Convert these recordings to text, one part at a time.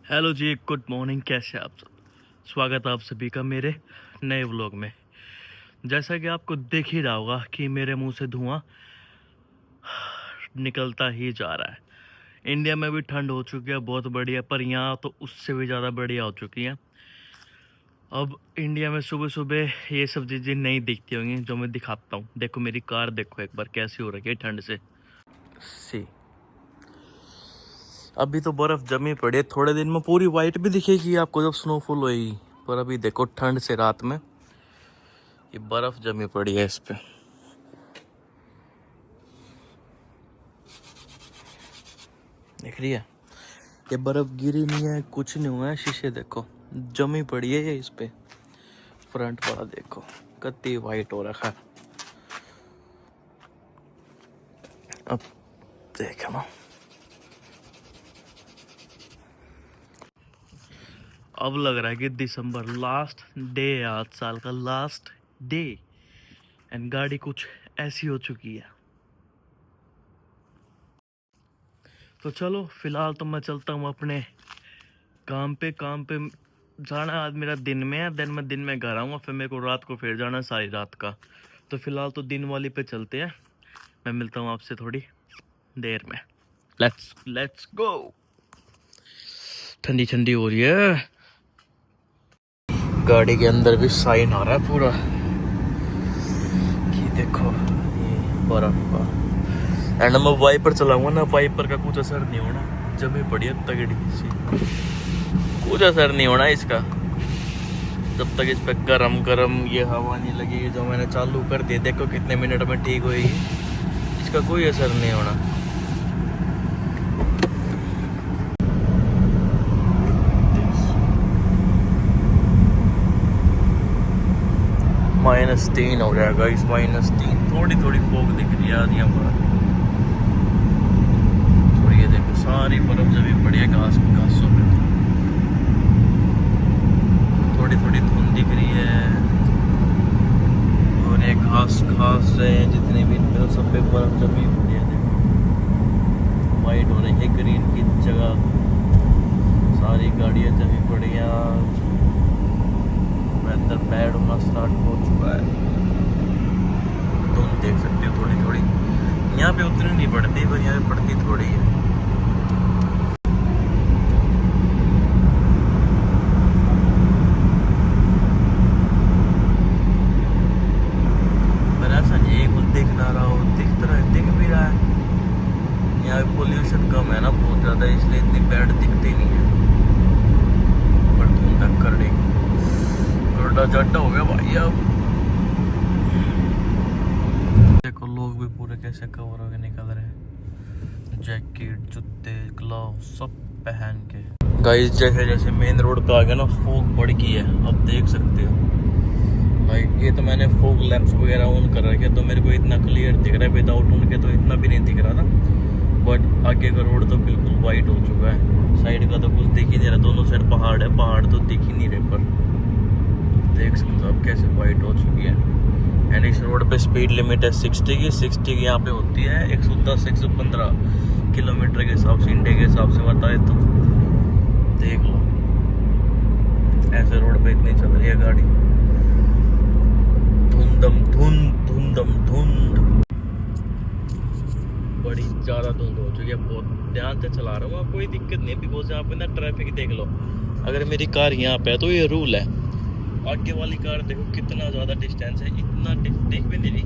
Hello जी, good morning. कैसे हैं आप सब? स्वागत है आप सभी का मेरे नए व्लॉग में। जैसा कि आपको दिख ही रहा होगा कि मेरे मुंह से धुआं निकलता ही जा रहा है। इंडिया में भी ठंड हो चुकी है बहुत बढ़िया, पर यहाँ तो उससे भी ज़्यादा बढ़िया हो चुकी है। अब इंडिया में सुबह सुबह ये सब चीज़ें नहीं दिखती होंगी जो मैं दिखाता हूँ। देखो मेरी कार, देखो एक बार कैसी हो रही है ठंड से। सी अभी तो बर्फ जमी पड़ी है, थोड़े दिन में पूरी वाइट भी दिखेगी आपको जब स्नोफॉल होएगी। पर अभी देखो ठंड से रात में ये बर्फ जमी पड़ी है इस पे। देख रही है, ये बर्फ गिरी नहीं है, कुछ नहीं हुआ है। शीशे देखो जमी पड़ी है ये इस पे। फ्रंट वाला देखो कितनी वाइट हो रखा है। अब देखो ना, अब लग रहा है कि दिसंबर लास्ट डे है, आज साल का लास्ट डे, एंड गाड़ी कुछ ऐसी हो चुकी है। तो चलो फिलहाल तो मैं चलता हूँ अपने काम पे जाना है। आज मेरा दिन में है, दिन में घर आऊँगा, फिर मेरे को रात को फिर जाना है सारी रात का। तो फिलहाल तो दिन वाली पे चलते हैं। मैं मिलता हूँ आपसे थोड़ी देर में। Let's go. ठंडी ठंडी हो रही है। गाड़ी के अंदर भी साइन आ रहा है पूरा कि देखो ये बर्फ का। एंड मैं वाइपर चलाऊंगा ना, वाइपर का कुछ असर नहीं होना, जमी पड़ी है तगड़ी सी, कुछ असर नहीं होना इसका जब तक इस पे गरम ये हवा नहीं लगेगी। जो मैंने चालू कर दी, देखो कितने मिनट में ठीक होएगी, इसका कोई असर नहीं होना। -3 हो जाएगा इस, -3। थोड़ी थोड़ी फोग दिख रही है यहाँ पर। और ये देखो सारी बर्फ जमी पड़ी है घासों पे। थोड़ी थोड़ी धुंध दिख रही है, और ये घास है जितने भी सब पे बर्फ जमी पड़ी है। देखो वाइट हो रही है, ग्रीन की जगह सारी गाड़ियाँ जमी पड़ी हैं। वेदर बैड होना स्टार्ट हो चुका है, तुम देख सकते हो थोड़ी थोड़ी। यहाँ पे उतनी नहीं पड़ती, पर यहाँ पे पड़ती थोड़ी है। पर ऐसा नहीं कुछ दिख ना रहा हो, दिख भी रहा है। यहाँ पे पोल्यूशन कम है ना बहुत ज़्यादा, इसलिए इतनी बैड दिखती नहीं है। पर धुंध तक कर देगी, जट्टा हो गया भाई। अब देखो लोग भी पूरे कैसे कवर होके निकल रहे हैं, जैकेट, जूते, ग्लव सब पहन के। गाइस जैसे जैसे मेन रोड पे आ गया ना, फोग बढ़ गई है, अब देख सकते हो। लाइक ये तो मैंने फोग लैंप्स वगैरह ऑन कर रखे, तो मेरे को इतना क्लियर दिख रहा है। विदाउट उनके तो इतना भी नहीं दिख रहा था। बट आगे का रोड तो बिल्कुल वाइट हो चुका है, साइड का तो कुछ दिख ही नहीं रहा। दोनों साइड पहाड़ है, पहाड़ तो दिख ही नहीं रहे, पर देख सकते हो अब कैसे वाइट हो चुकी है। एंड इस रोड पे स्पीड लिमिट है 60 की यहाँ पे होती है 110 115 किलोमीटर के हिसाब से, इंडिया के हिसाब से बताए तो। देख लो ऐसे रोड पे इतनी चल रही है गाड़ी, धुंध बड़ी ज़्यादा धुंध हो चुकी है। बहुत ध्यान से चला रहा हूँ, कोई दिक्कत नहीं, बिकॉज यहाँ पे ना ट्रैफिक देख लो। अगर मेरी कार यहाँ पे है तो ये रूल है। आगे वाली कार देखो कितना ज़्यादा डिस्टेंस है, इतना दिख भी नहीं रही,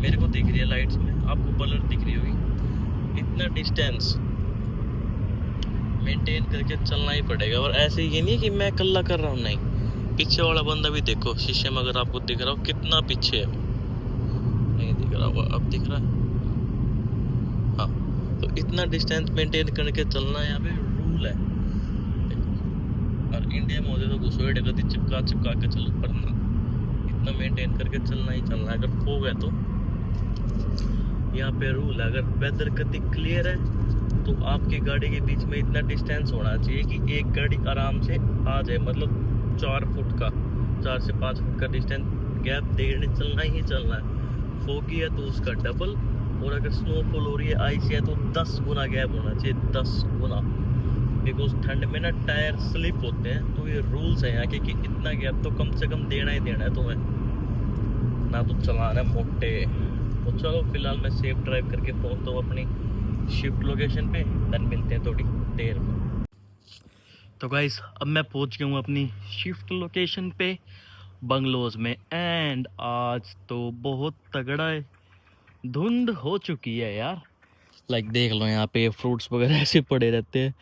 मेरे को दिख रही है लाइट्स में, आपको ब्लर दिख रही होगी। इतना डिस्टेंस मेंटेन करके चलना ही पड़ेगा। और ऐसे ये नहीं कि मैं अकेला कर रहा हूँ, नहीं, पीछे वाला बंदा भी देखो शीशे में, अगर आपको दिख रहा हो कितना पीछे है। नहीं दिख रहा होगा, अब दिख रहा है। हाँ, तो इतना डिस्टेंस मेंटेन करके चलना यहाँ पे रूल है। और इंडिया में होते तो घुसोड़े कभी चिपका के चलो, पर ना, इतना मेंटेन करके चलना ही चलना है। अगर फोग है तो यहाँ पे रूल है। अगर वेदर कभी क्लियर है तो आपकी गाड़ी के बीच में इतना डिस्टेंस होना चाहिए कि एक गाड़ी आराम से आ जाए, मतलब 4 फुट का, 4 से 5 फुट का डिस्टेंस गैप देने चलना ही चलना है। फोगी है तो उसका डबल, और अगर स्नोफॉल हो रही है, आइस है, तो 10 गुना गैप होना चाहिए, 10 गुना। बिकॉज ठंड में ना टायर स्लिप होते हैं, तो ये रूल्स है यहाँ के कि इतना गैप तो कम से कम देना ही देना है तुम्हें, ना तो चलाना है मोटे। तो चलो फिलहाल मैं सेफ ड्राइव करके पहुँचता हूँ अपनी शिफ्ट लोकेशन पे, देन मिलते हैं थोड़ी देर में। तो गाइस अब मैं पहुँच गया हूँ अपनी शिफ्ट लोकेशन पे बंगलोज में, एंड आज तो बहुत तगड़ा है, धुंध हो चुकी है यार। लाइक देख लो यहाँ पे फ्रूट्स वगैरह ऐसे पड़े रहते हैं,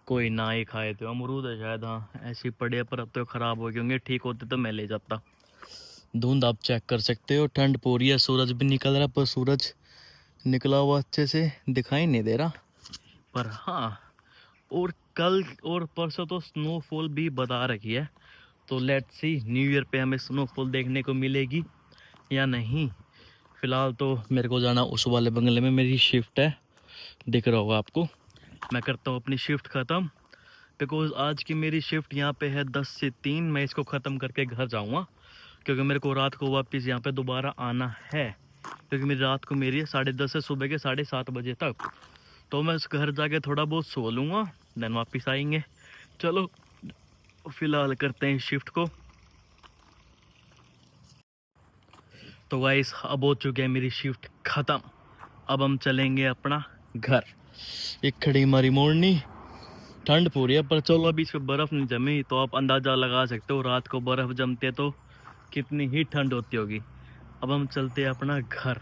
कोई ना ही खाए थे, अमरूद है शायद, हाँ ऐसे ही पड़े, पर अब तो ख़राब हो गए होंगे, ठीक होते तो मैं ले जाता। धुंध आप चेक कर सकते हो, ठंड पूरी है, सूरज भी निकल रहा, पर सूरज निकला हुआ अच्छे से दिखाई नहीं दे रहा। पर हाँ, और कल और परसों तो स्नोफॉल भी बता रखी है, तो लेट्स सी न्यू ईयर पे हमें स्नोफॉल देखने को मिलेगी या नहीं। फ़िलहाल तो मेरे को जाना उस वाले बंगले में, मेरी शिफ्ट है, दिख रहा होगा आपको। मैं करता हूँ अपनी शिफ्ट ख़त्म, बिकॉज़ आज की मेरी शिफ्ट यहाँ पे है 10 से 3। मैं इसको ख़त्म करके घर जाऊँगा, क्योंकि मेरे को रात को वापस यहाँ पे दोबारा आना है, क्योंकि मेरी रात को मेरी है 10:30 से सुबह के 7:30 बजे तक। तो मैं घर जाके थोड़ा बहुत सो लूँगा, देन वापस आएंगे। चलो फ़िलहाल करते हैं शिफ्ट को। तो गाइस अब हो चुकी है मेरी शिफ्ट ख़त्म, अब हम चलेंगे अपना घर। एक खड़ी हमारी मोरनी, ठंड पूरी है, पर चलो अभी इस पर बर्फ़ नहीं जमी, तो आप अंदाज़ा लगा सकते हो रात को बर्फ़ जमती है तो कितनी ही ठंड होती होगी। अब हम चलते हैं अपना घर,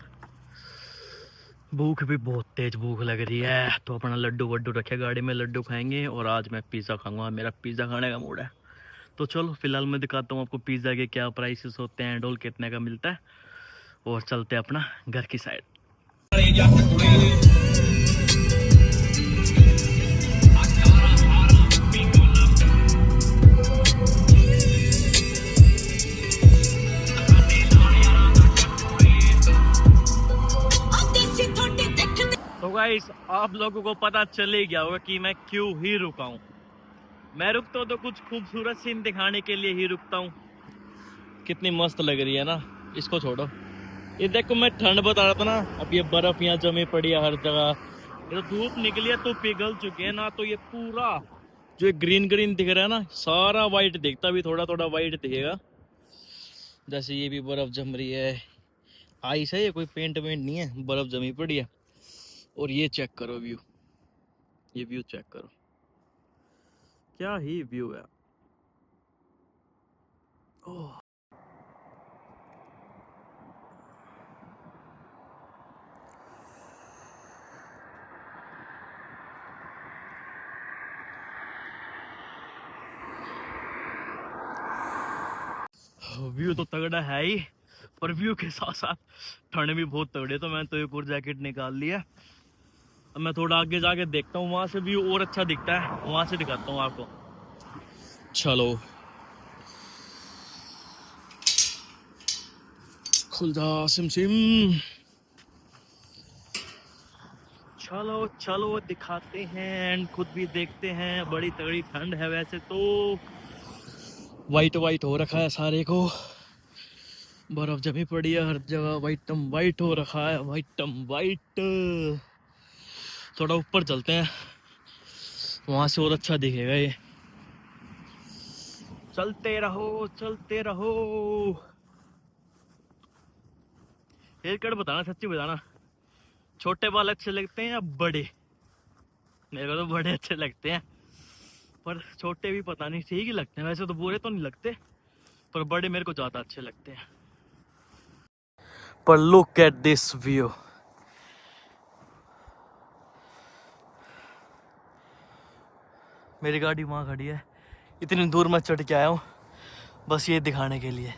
भूख भी बहुत तेज़ भूख लग रही है, तो अपना लड्डू वड्डू रखे गाड़ी में, लड्डू खाएंगे, और आज मैं पिज़्ज़ा खाऊंगा, मेरा पिज़्ज़ा खाने का मूड है। तो चलो फिलहाल मैं दिखाता हूँ आपको पिज़्ज़ा के क्या प्राइसेस होते हैं, डोल कितने का मिलता है, और चलते हैं अपना घर की साइड। तो गाइस आप लोगों को पता चल ही गया होगा कि मैं क्यों ही रुका हूँ। मैं रुकता हूँ तो कुछ खूबसूरत सीन दिखाने के लिए ही रुकता हूँ। कितनी मस्त लग रही है ना, इसको छोड़ो, ये देखो मैं ठंड बता रहा था ना, अब ये बर्फ यहाँ जमी पड़ी है हर जगह, ये तो धूप निकली है तो पिघल चुके हैं ना, तो ये पूरा जो ये ग्रीन ग्रीन दिख रहा है ना, सारा वाइट दिखता, अभी थोड़ा थोड़ा वाइट दिखेगा। जैसे ये भी बर्फ जम रही है, आइस है ये, कोई पेंट वेंट नहीं है, बर्फ जमी पड़ी है। और ये चेक करो व्यू, ये व्यू चेक करो, क्या ही व्यू है। ओह व्यू तो तगड़ा है ही, पर व्यू के साथ साथ ठंड भी बहुत तगड़ी है, तो मैंने तो एक और जैकेट निकाल लिया। अब मैं थोड़ा आगे जाके देखता हूँ, वहां से व्यू और अच्छा दिखता है, वहां से दिखाता हूँ आपको। चलो खुल जा सिम सिम, चलो चलो दिखाते हैं एंड खुद भी देखते हैं। बड़ी तगड़ी ठंड है वैसे तो, वाइट वाइट हो रखा है सारे को, बर्फ जमी पड़ी है हर जगह, वाइटम वाइट हो रखा है, वाइटम वाइट। थोड़ा ऊपर चलते हैं, वहां से और अच्छा दिखेगा ये। चलते रहो चलते रहो। हेयर कट बताना, सच्ची बताना, छोटे बाल अच्छे लगते हैं या बड़े? मेरे को तो बड़े अच्छे लगते हैं, पर छोटे भी पता नहीं ठीक ही लगते हैं, वैसे तो बुरे तो नहीं लगते, पर बड़े मेरे को ज़्यादा अच्छे लगते हैं। पर लुक एट दिस व्यू, मेरी गाड़ी वहाँ खड़ी है, इतनी दूर मैं चढ़ के आया हूँ बस ये दिखाने के लिए।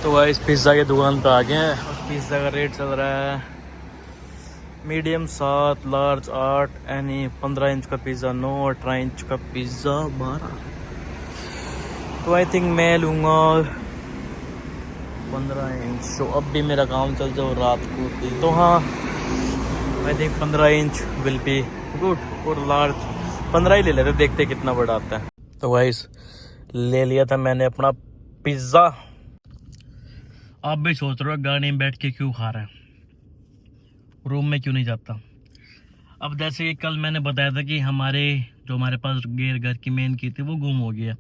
तो गाइस पिज़्ज़ा की दुकान पे आ गए हैं, और पिज़्ज़ा का रेट चल रहा है मीडियम 7, लार्ज 8, एनी 15 इंच का पिज़्ज़ा 9, 18 इंच का पिज़्ज़ा 12। तो आई थिंक मैं लूँगा 15 इंच। तो अब भी मेरा काम चल जाओ रात को, तो हाँ I think 15 inch will be good, और लार्ज 15 ही ले लेते, देखते कितना बड़ा आता है। तो गाइस ले लिया था मैंने अपना पिज़्ज़ा, आप भी सोच रहे हो गाड़ी में बैठ के क्यों खा रहे हैं, रूम में क्यों नहीं जाता। अब जैसे कि कल मैंने बताया था कि हमारे पास घर की मेन की थी वो गुम हो गया।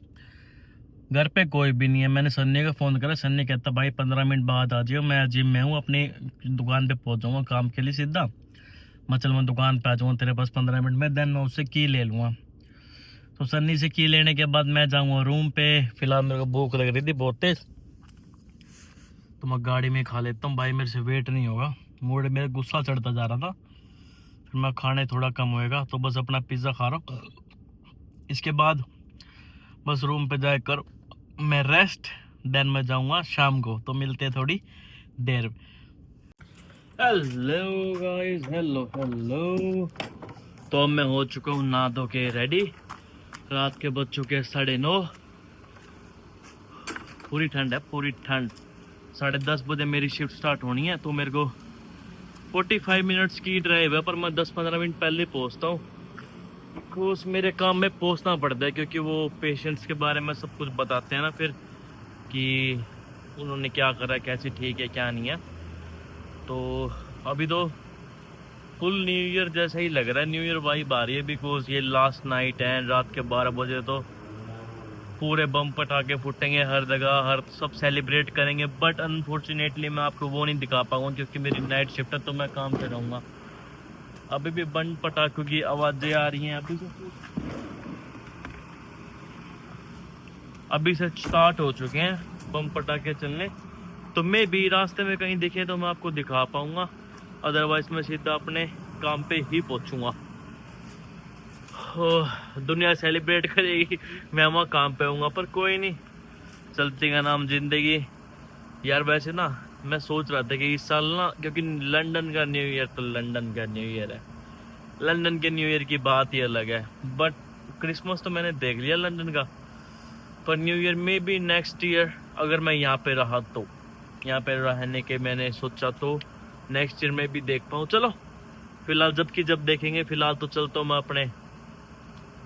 घर पे कोई भी नहीं है। मैंने सन्नी का फ़ोन करा, सन्नी कहता भाई 15 मिनट बाद आ जाओ, मैं जिम में हूँ, अपनी दुकान पे पहुँच जाऊँगा काम के लिए सीधा। मैं दुकान पे आ जाऊँगा तेरे पास 15 मिनट में, देन मैं उससे की ले लूँगा। तो सन्नी से की लेने के बाद मैं जाऊँगा रूम पे। फिलहाल मेरे को भूख लग रही थी बहुत तेज़, तो मैं गाड़ी में खा लेता हूँ भाई, मेरे से वेट नहीं होगा। मेरे गुस्सा चढ़ता जा रहा था, फिर मैं खाने थोड़ा कम होएगा, तो बस अपना पिज़्ज़ा खा रहा हूँ। इसके बाद बस रूम पे जाकर मैं रेस्ट, देन मैं जाऊँगा शाम को, तो मिलते हैं थोड़ी देर। Hello guys, hello hello. तो अब मैं हो चुका हूँ नहा धो के रेडी। रात के बज चुके हैं 9:30। पूरी ठंड है, पूरी ठंड। 10:30 बजे मेरी शिफ्ट स्टार्ट होनी है, तो मेरे को 45 मिनट्स की ड्राइव है, पर मैं 10-15 मिनट पहले पहुँचता हूँ। बिकॉज मेरे काम में पहुँचना पड़ता है, क्योंकि वो पेशेंट्स के बारे में सब कुछ बताते हैं ना फिर, कि उन्होंने क्या करा, कैसे ठीक है क्या नहीं है। तो अभी तो फुल न्यू ईयर जैसा ही लग रहा है, न्यू ईयर वाइब आ रही है, बिकॉज ये लास्ट नाइट है। रात के 12 बजे तो पूरे बम पटाखे फूटेंगे हर जगह, हर सब सेलिब्रेट करेंगे। बट अनफॉर्चुनेटली मैं आपको वो नहीं दिखा पाऊंगा, क्योंकि मेरी नाइट शिफ्ट है, तो मैं काम पे रहूँगा। अभी भी बम पटाखों की आवाज़ें आ रही हैं, अभी से स्टार्ट हो चुके हैं बम पटाखे चलने। तो मैं भी रास्ते में कहीं दिखे तो मैं आपको दिखा पाऊंगा, अदरवाइज मैं सीधा अपने काम पे ही पहुंचूंगा। दुनिया सेलिब्रेट करेगी, मैं वहाँ काम पे हूँगा, पर कोई नहीं, चलती का नाम जिंदगी। यार वैसे ना मैं सोच रहा था कि इस साल ना, क्योंकि लंदन का न्यू ईयर तो लंदन का न्यू ईयर है, लंदन के न्यू ईयर की बात ही अलग है। बट क्रिसमस तो मैंने देख लिया लंदन का, पर न्यू ईयर में भी नेक्स्ट ईयर अगर मैं यहाँ पे रहा तो, यहाँ पे रहने के मैंने सोचा, तो नेक्स्ट ईयर में भी देख पाऊँ। चलो फिलहाल जब देखेंगे, फिलहाल तो चलता हूँ मैं अपने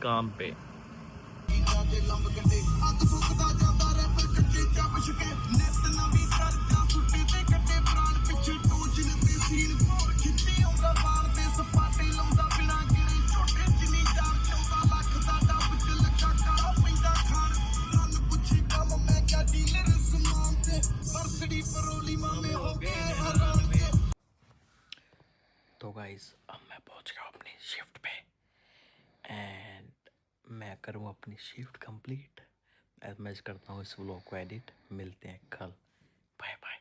काम पे। तो गाइस अब मैं पहुंच गया अपनी शिफ्ट पे, एंड मैं करूँ अपनी शिफ्ट कंप्लीट। मैं करता हूँ इस व्लॉग को एडिट। मिलते हैं कल, बाय बाय।